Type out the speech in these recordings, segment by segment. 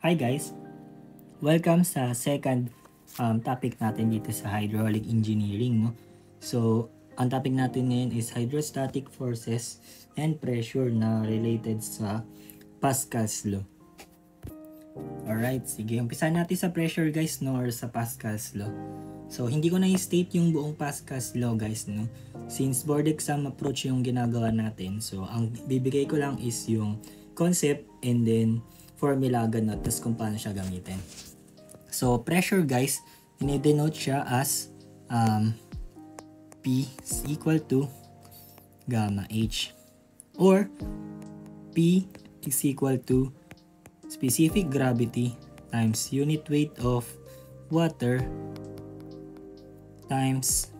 Hi guys! Welcome sa second topic natin dito sa hydraulic engineering. No? So, ang topic natin ngayon is hydrostatic forces and pressure na related sa Pascal's law. Alright, sige. Umpisa natin sa pressure guys, no? Or sa Pascal's law. So, hindi ko na i-state yung buong Pascal's law guys, no? Since board exam approach yung ginagawa natin. So, ang bibigay ko lang is yung concept and then formula agad na, tapos kung paano siya gamitin. So, pressure guys, dinidenote siya as P is equal to gamma H. Or, P is equal to specific gravity times unit weight of water times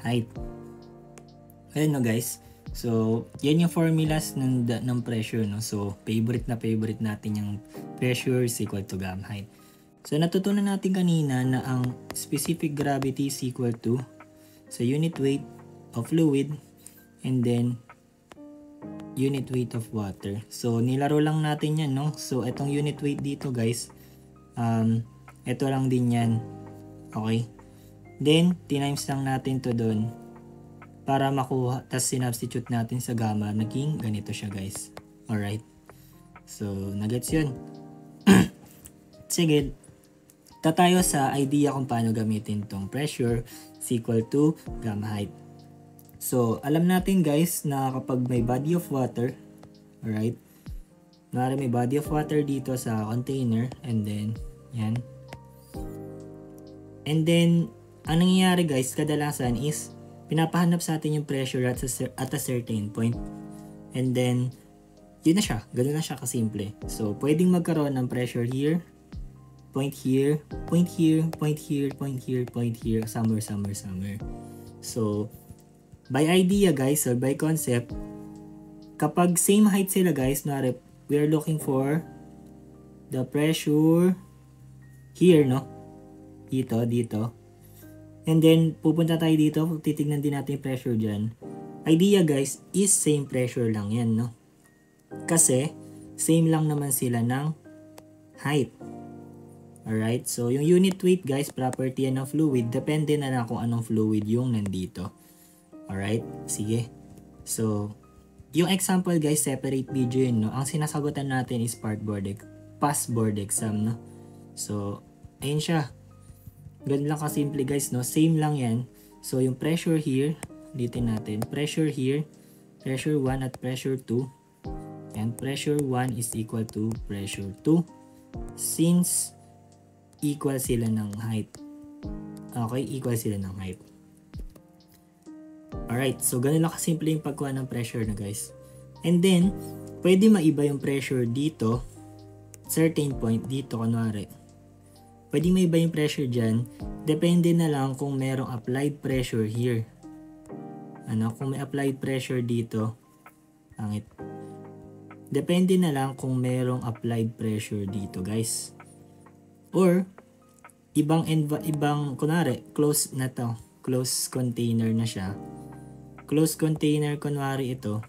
height. Ayan no guys. So, yan yung formulas ng pressure, no? So, favorite natin yung pressure is equal to gamma height. So, natutunan natin kanina na ang specific gravity is equal to sa unit weight of fluid and then unit weight of water. So, nilaro lang natin yan, no? So, itong unit weight dito, guys, ito lang din yan. Okay? Then, tinimes lang natin to doon para makuha, tas sinubstitute natin sa gamma, naging ganito siya guys. Alright. So, nagets yun. Sige, tayo sa idea kung paano gamitin tong pressure is equal to gamma height. So, alam natin guys na kapag may body of water, alright, may body of water dito sa container and then, yan. And then, ang nangyayari guys, kadalasan is pinapahanap sa atin yung pressure at a certain point. And then, yun na siya. Ganun na siya kasimple. So, pwedeng magkaroon ng pressure here, point here, point here, point here, point here, point here, somewhere. So, by idea guys, or by concept, kapag same height sila guys, we are looking for the pressure here, no? Dito. And then, pupunta tayo dito, titignan din natin yung pressure dyan. Idea guys, is same pressure lang yan, no? Kasi, same lang naman sila ng height. Alright, so yung unit weight guys, property yan ng fluid, depende na lang kung anong fluid yung nandito. Alright, sige. So, yung example guys, separate video yun, no? Ang sinasagutan natin is past board exam, no? So, ayun siya. Ganun lang kasimple guys, no? Same lang yan. So, yung pressure here, ulitin natin. Pressure here, pressure 1 at pressure 2. And pressure 1 is equal to pressure 2. Since, equal sila ng height. Okay, equal sila ng height. Alright, so ganun lang kasimple yung pagkuha ng pressure na guys. And then, pwede maiba yung pressure dito, certain point dito, kunwari. Pwede may iba yung pressure dyan. Depende na lang kung merong applied pressure here. Kung may applied pressure dito. Pangit. Depende na lang kung merong applied pressure dito guys. Or, ibang kunwari, close na to. Close container na siya. Close container, kunwari ito.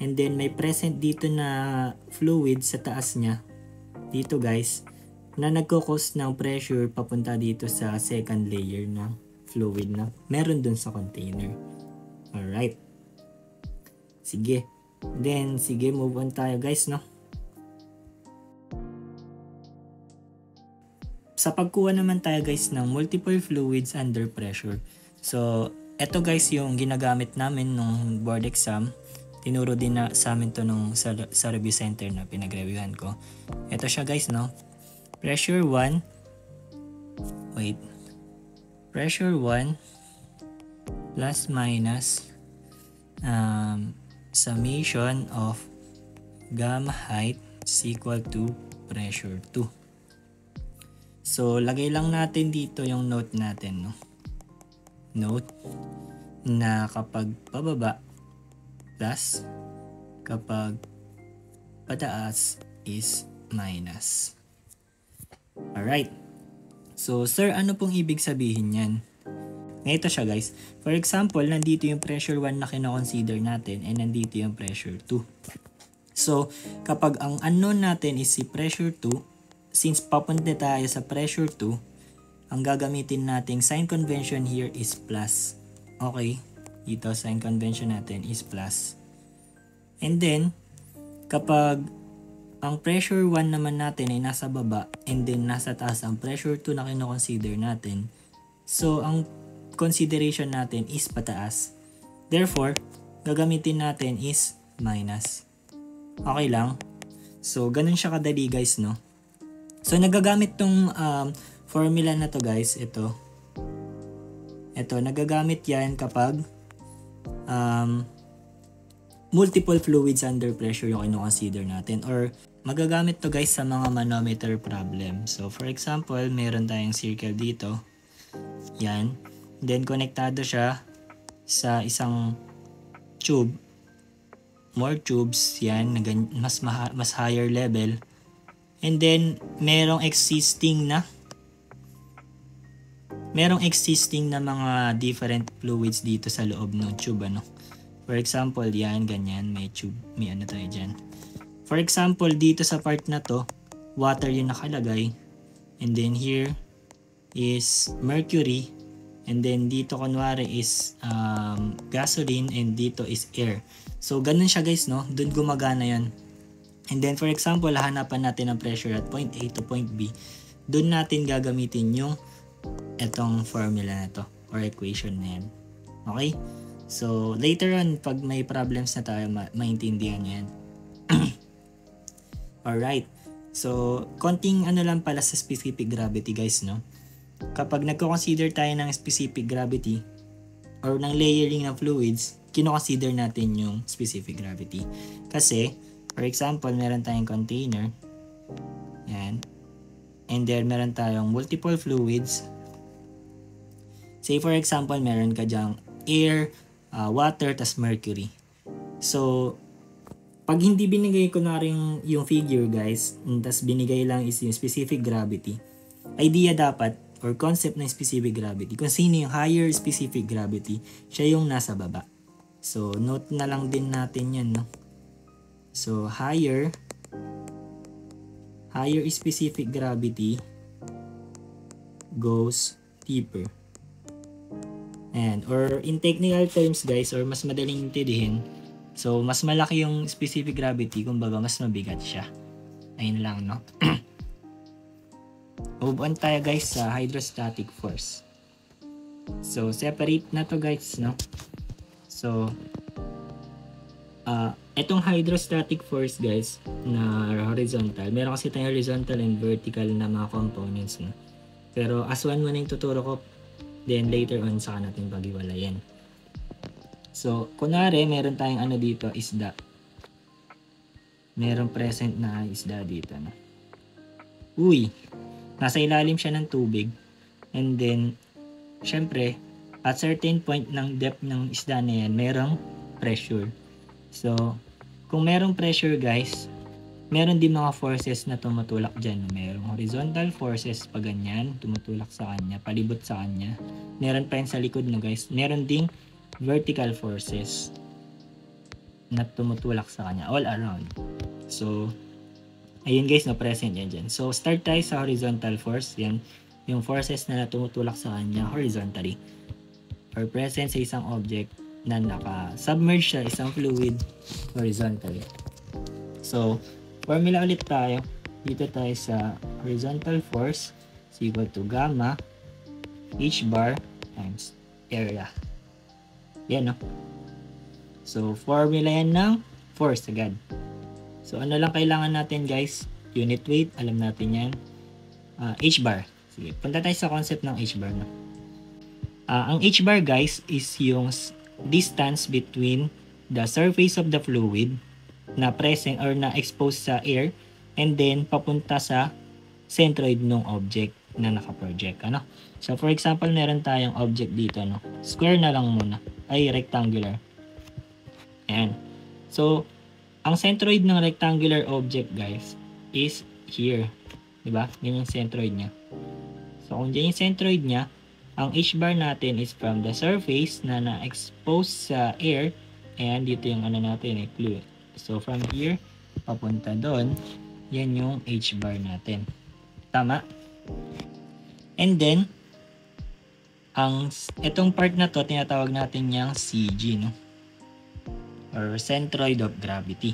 And then, may present dito na fluid sa taas niya. Dito guys. Na nagko-cause ng pressure papunta dito sa second layer ng fluid na meron dun sa container. Alright. Sige. Then, sige, move on tayo guys, no? Sa pagkuha naman tayo guys ng multiple fluids under pressure. So, eto guys yung ginagamit namin nung board exam. Tinuro din na sa amin to nung sa review center na pinag-reviewhan ko. Eto siya guys, no? Pressure 1 plus minus summation of gamma height is equal to pressure 2. So, lagay lang natin dito yung note natin, no? Note na kapag pababa plus, kapag pataas is minus. Alright. So, sir, ano pong ibig sabihin yan? Ito siya guys. For example, nandito yung pressure 1 na kino-consider natin and nandito yung pressure 2. So, kapag ang unknown natin is si pressure 2, since papunta tayo sa pressure 2, ang gagamitin nating sign convention here is plus. Okay, dito sign convention natin is plus. And then, kapag ang pressure 1 naman natin ay nasa baba and then nasa taas ang pressure 2 na kino-consider natin, so ang consideration natin is pataas. Therefore, gagamitin natin is minus. Okay lang? So, ganun siya kadali guys, no? So, nagagamit tong formula na to guys, ito. Ito, nagagamit yan kapag multiple fluids under pressure yung ino-consider natin, or magagamit to guys sa mga manometer problem. So for example, meron tayong circle dito. Yan. Then konektado siya sa isang tube. More tubes, yan, mas higher level. And then merong existing na mga different fluids dito sa loob ng tube, ano. For example, yan, ganyan, may tube, may ano tayo dyan. For example, dito sa part na to, water yung nakalagay. And then here is mercury. And then dito kunwari is gasoline, and dito is air. So, ganun siya guys, no? Doon gumagana yan. And then for example, hanapan natin ang pressure at point A to point B. Doon natin gagamitin yung etong formula na to or equation na yan. Okay? So, later on, pag may problems na tayo, maintindihan yan. Alright. So, konting ano lang pala sa specific gravity guys, no? Kapag nagko-consider tayo ng specific gravity or ng layering ng fluids, kino-consider natin yung specific gravity. Kasi, for example, meron tayong container. Yan. And there, meron tayong multiple fluids. Say for example, meron ka dyang air, water, tas mercury. So, pag hindi binigay ko na rin yung figure guys, tas binigay lang is yung specific gravity, idea dapat or concept ng specific gravity, kung sino yung higher specific gravity, siya yung nasa baba. So, note na lang din natin yan, no? So, higher specific gravity goes deeper. And or in technical terms guys, or mas madaling intindihin, so mas malaki yung specific gravity, kumbaga mas mabigat siya. Ayun lang, no? Move on tayo guys sa hydrostatic force. So separate na to guys, no? So etong hydrostatic force guys na horizontal, meron kasi tayong horizontal and vertical na mga components, no? Pero as one mo na yung tuturo ko, then later on saka natin pag-iwalayin. So, kunwari, meron tayong ano dito, isda. Merong present na isda dito, no? Uy! Nasa ilalim siya ng tubig. And then, syempre, at certain point ng depth ng isda na yan, merong pressure. So, kung merong pressure guys, meron din mga forces na tumutulak dyan. Merong horizontal forces pa ganyan, tumutulak sa kanya, palibot sa kanya. Meron pa yun sa likod na guys. Meron ding vertical forces na tumutulak sa kanya, all around. So, ayun guys, no, present yan dyan. So, start tayo sa horizontal force. Yan, yung forces na tumutulak sa kanya horizontally. Or present sa isang object na naka-submerge sa isang fluid horizontally. So, formula ulit tayo. Dito tayo sa horizontal force is equal to gamma h bar times area. Yan, no? So, formula yan ng force agad. So, ano lang kailangan natin guys? Unit weight, alam natin yan. H bar. Sige, punta tayo sa concept ng H bar, no? Ang H bar guys is yung distance between the surface of the fluid na present or na exposed sa air and then papunta sa centroid ng object na naka-project, ano? So for example, meron tayong object dito, no? Square na lang muna, ay rectangular. Ayan. So ang centroid ng rectangular object guys is here, di ba? Yan yung centroid niya. So kung dyan yung centroid niya, ang H bar natin is from the surface na na-expose sa air, and dito yung ano natin, fluid. So from here papunta doon, yan yung H bar natin. Tama? And then, itong part na to, tinatawag natin yung CG, no? Or centroid of gravity.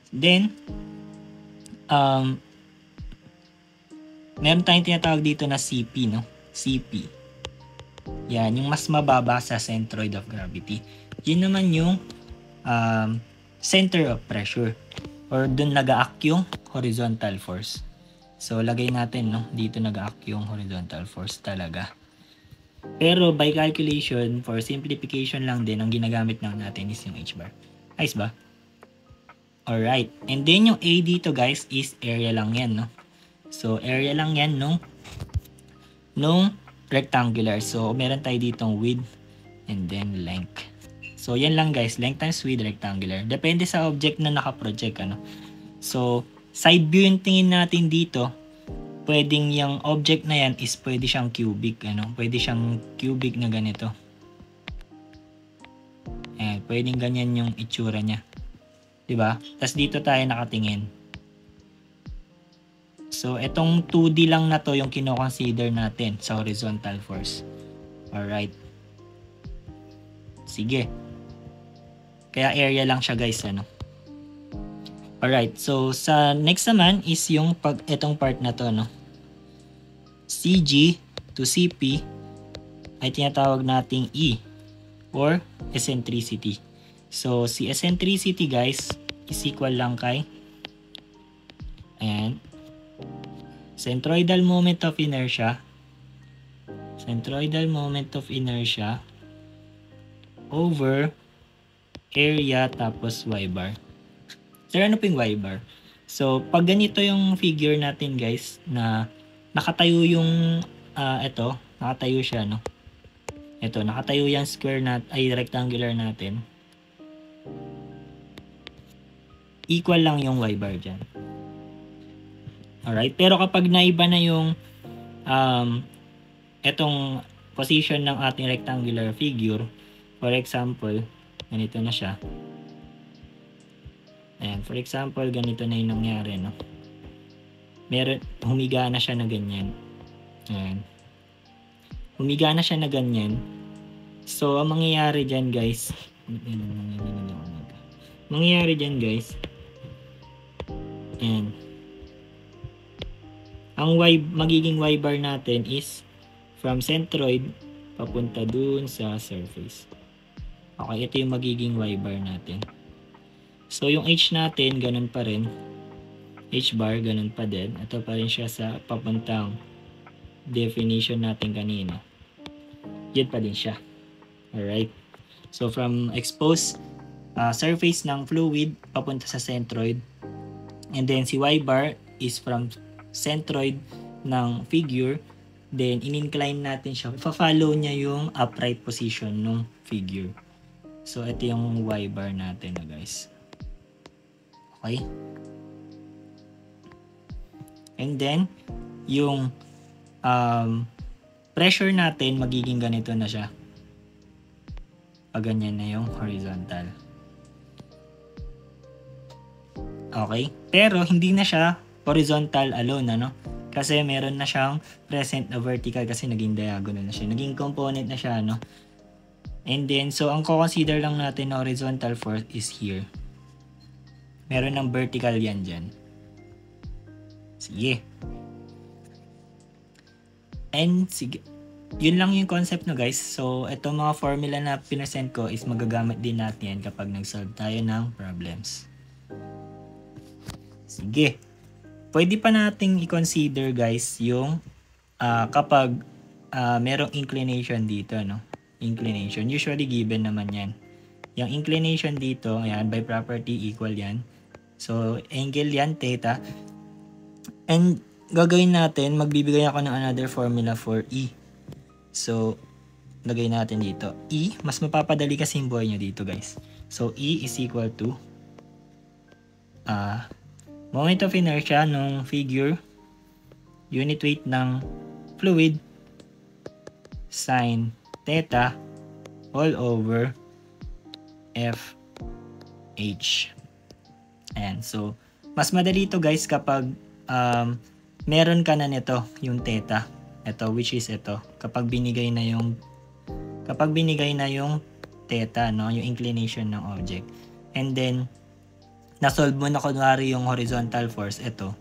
Then, meron tayong tinatawag dito na CP, no? CP. Yan, yung mas mababa sa centroid of gravity. Yun naman yung center of pressure. Or dun nag-a-act yung horizontal force. So, lagay natin, no? Dito nag-a-act yung horizontal force talaga. Pero by calculation, for simplification lang din, ang ginagamit lang natin is yung h-bar. Ayos ba? Alright. And then yung A dito guys is area lang yan, no? So, area lang yan nung rectangular. So, meron tayo ditong width and then length. So, yan lang guys. Length times width, rectangular. Depende sa object na nakaproject, ano? So, side view yung tingin natin dito. Pwedeng yung object na yan is pwede siyang cubic, ano? Pwede siyang cubic na ganito. Ayan, pwedeng ganyan yung itsura niya. Diba? Tapos dito tayo nakatingin. So, itong 2D lang na to yung kino-consider natin sa horizontal force. Alright. Sige. Kaya area lang siya guys, ano? Alright. So, sa next naman is yung itong part na to, no? CG to CP ay tinatawag nating E or eccentricity. So, si eccentricity guys is equal lang kay centroidal moment of inertia over area tapos y bar. Sir, ano po yung y bar? So, pag ganito yung figure natin guys na nakatayo yung nakatayo siya, no? Ito, nakatayo yung square rectangular natin. Equal lang yung y bar dyan. Alright, pero kapag naiba na yung itong position ng ating rectangular figure, for example, ganito na siya. Ayan, for example, ganito na yung nangyari, no? Humiga na siya na ganyan. Ayan. Humiga na siya na ganyan. So, ang mangyayari dyan, guys, ayan. Ang magiging y bar natin is from centroid papunta dun sa surface. Okay, ito yung magiging y bar natin. So, yung h natin, ganun pa rin. H bar, ganun pa din. Ito pa rin siya sa papuntang definition natin kanina. Yan pa din siya. Alright. So, from exposed surface ng fluid papunta sa centroid. And then, si y bar is from centroid ng figure. Then, in-incline natin siya. Ipa-follow niya yung upright position ng figure. So, ito yung y bar natin na guys. Okay? And then, yung pressure natin, magiging ganito na siya. Pag ganyan na yung horizontal. Okay? Pero, hindi na siya horizontal alone, ano? Kasi meron na siyang present na vertical kasi naging diagonal na siya. Naging component na siya, no? And then, so, ang consider lang natin na horizontal force is here. Meron ng vertical yan dyan. Sige. And sige. Yun lang yung concept no guys. So, itong mga formula na pinresent ko is magagamit din natin yan kapag nag-solve tayo ng problems. Sige. Pwede pa nating i-consider guys yung kapag merong inclination dito, no? Inclination. Usually given naman yan. Yung inclination dito, ayan, by property equal yan. So, angle yan, theta. And gagawin natin, magbibigay ako ng another formula for E. So, lagay natin dito. E, mas mapapadali kasi yung buhay nyo dito guys. So, E is equal to moment of inertia ng figure, unit weight ng fluid, sine theta all over FH. Ayan, so, mas madali ito guys kapag meron ka na nito, yung theta. Ito, which is ito. Kapag binigay na yung theta, no, yung inclination ng object. And then, na-solve mo na kunwari yung horizontal force, ito.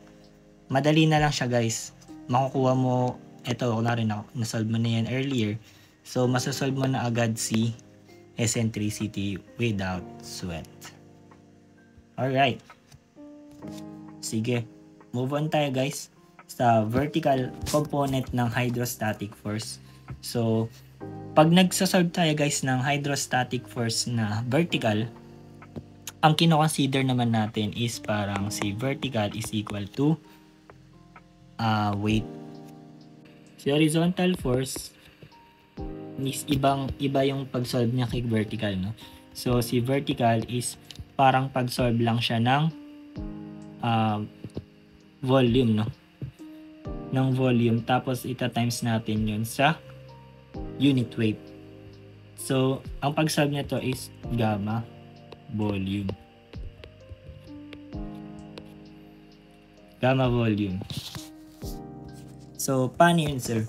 Madali na lang siya, guys. Makukuha mo, ito, kunwari na-solve mo na yan earlier. So, masasolve mo na agad si eccentricity without sweat. Alright. Sige. Move on tayo, guys, sa vertical component ng hydrostatic force. So, pag nagsasolve tayo, guys, ng hydrostatic force na vertical, ang kino-consider naman natin is parang si vertical is equal to weight. Si horizontal force is iba yung pag-solve niya kay vertical, no? So, si vertical is parang pag-solve lang siya ng volume, no? Ng volume, tapos ita-times natin yun sa unit weight. So, ang pag-solve nito is gamma volume. Gamma volume. So, paano yun, sir?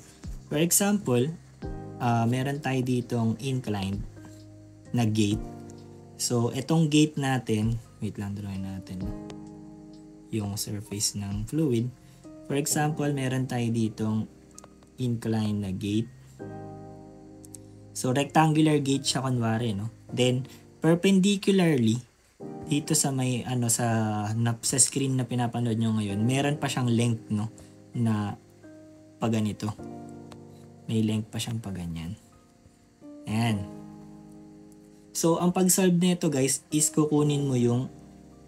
For example, meron tayo ditong inclined na gate. So, itong gate natin, wait lang, drawing natin yung surface ng fluid. For example, meron tayo ditong inclined na gate. So, rectangular gate siya kunwari, no? Then, perpendicularly, dito sa may, sa screen na pinapanood nyo ngayon, meron pa siyang length, no? Na paganito. May length pa siyang paganyan. Ayan. So, ang pag-solve nito, guys, is kukunin mo yung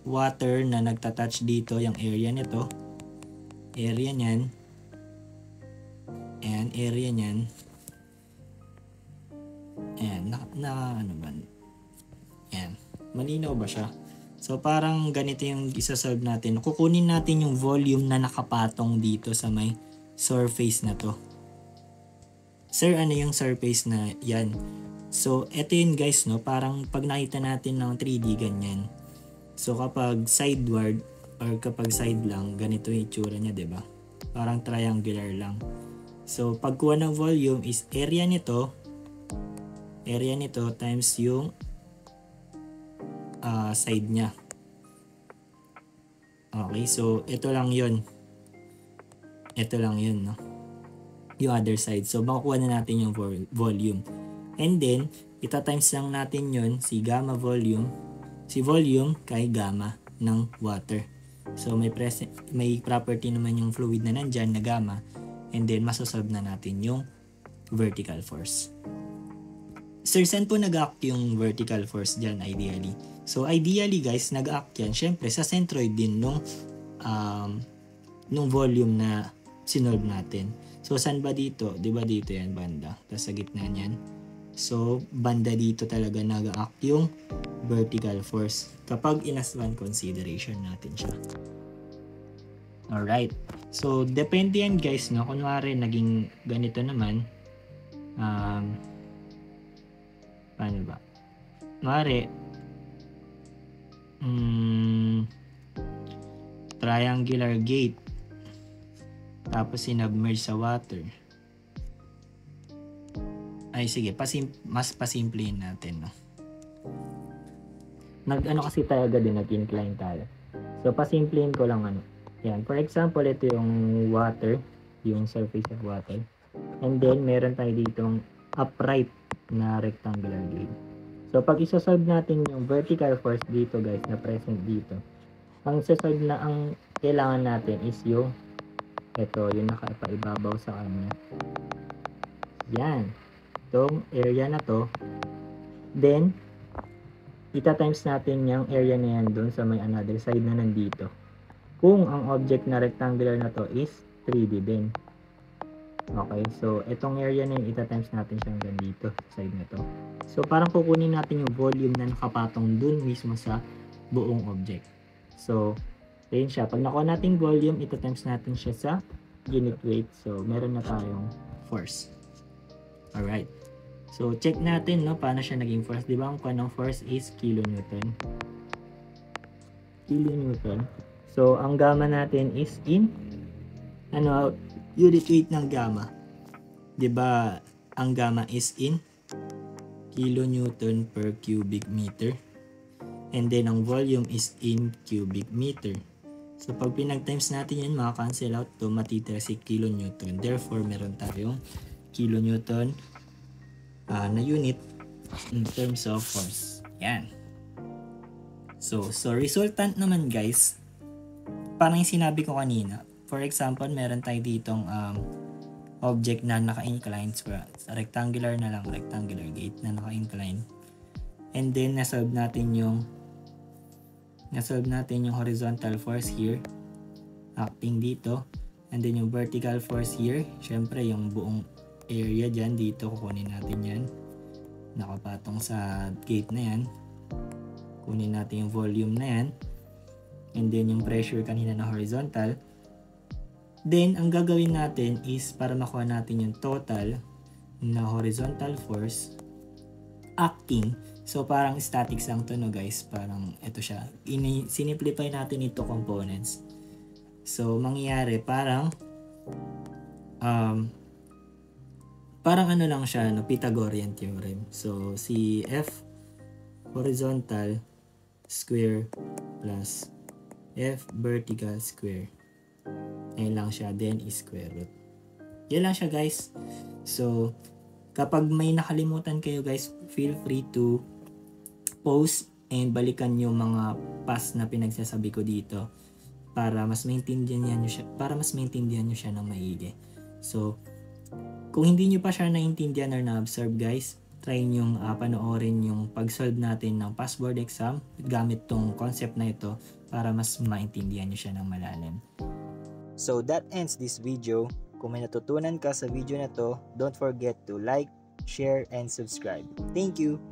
water na nagtatouch dito, yung area nito. Area niyan. Ayan, area niyan. Ayan, ano ba? Ayan, malinaw ba siya? So, parang ganito yung isa-solve natin. Kukunin natin yung volume na nakapatong dito sa may surface na to. Sir, ano yung surface na yan? So, eto yun, guys, no? Parang pag nakita natin ng 3D, ganyan. So, kapag sideward or kapag side lang, ganito yung itsura niya, diba? Parang triangular lang. So, pagkuha ng volume is area nito times yung side niya. Okay, so ito lang yun. No? Yung other side. So, makukuha na natin yung volume. And then, ita-times lang natin yun, si gamma volume, si volume kay gamma ng water. So, may property naman yung fluid na nandyan na gamma. And then, masasolve na natin yung vertical force. Sir, saan po nag-act yung vertical force dyan ideally? So, ideally, guys, nag-act yan, syempre, sa centroid din nung volume na sinolve natin. So, saan ba dito? Diba dito yan, banda? Tapos sa gitna niyan. So, banda dito talaga nag-act yung vertical force kapag in-as-one consideration natin siya. Alright. So, depende yan, guys, no? Kunwari, naging ganito naman. Paano ba? Kunwari, triangular gate. Tapos, sinubmerge sa water. Ay, sige. Mas pasimplihin natin, no? Kasi tayo agad din, nag-incline tayo. So, pasimplihin ko lang, Yan. For example, ito yung water. Yung surface of water. And then, meron tayo ditong upright na rectangular gate. So, pag isosolve natin yung vertical force dito, guys, na present dito, ang isosolve na ang kailangan natin is yung yung nakapaibabaw sa kanya. Yan. Itong area na to. Then, ita-times natin yung area na yan dun sa may another side na nandito. Kung ang object na rectangular na to is 3D din. Okay, so itong area na yun, ita-times natin siya hanggang dito, side na to. So, parang kukunin natin yung volume na nakapatong dun mismo sa buong object. So, ayun siya. Pag nakuha natin volume, ita-times natin siya sa unit weight. So, meron na tayong force. Alright. So, check natin, no, paano siya naging force. Di ba, ang kanong force is kilonewton. Kilonewton. So, ang gamma natin is in unit weight ng gamma. 'Di ba ang gamma is in kilonewton per cubic meter. And then ang volume is in cubic meter. So pag pinag-times natin yan, maka-cancel out to, matitira si kilonewton. Therefore, meron tayong kilonewton na unit in terms of force. Yan. So resultant naman guys, parang yung sinabi ko kanina. For example, meron tayo ditong object na naka-incline sa rectangular gate na naka-incline. And then nasolve natin yung horizontal force here acting dito, and then yung vertical force here, syempre yung buong area dyan dito, kukunin natin yan, nakapatong sa gate na yan, kunin natin yung volume na yan, and then yung pressure kanina na horizontal. Then ang gagawin natin is para makuha natin yung total na horizontal force acting. So parang statics lang to, no guys, parang ito siya, sinimplify natin ito components. So mangyayari parang ano lang siya, no, Pythagorean theorem. So si F horizontal square plus F vertical square, ayun lang siya, then is square root. Yan lang siya guys. So kapag may nakalimutan kayo guys, feel free to post and balikan yung mga past na pinagsasabi ko dito para mas maintindihan nyo siya ng maigi. So kung hindi nyo pa siya naintindihan or na-observe guys, try nyo panoorin yung pag-solve natin ng past board exam gamit tong concept na ito para mas maintindihan nyo siya ng malalim. So that ends this video. Kung may natutunan ka sa video na to, don't forget to like, share, and subscribe. Thank you!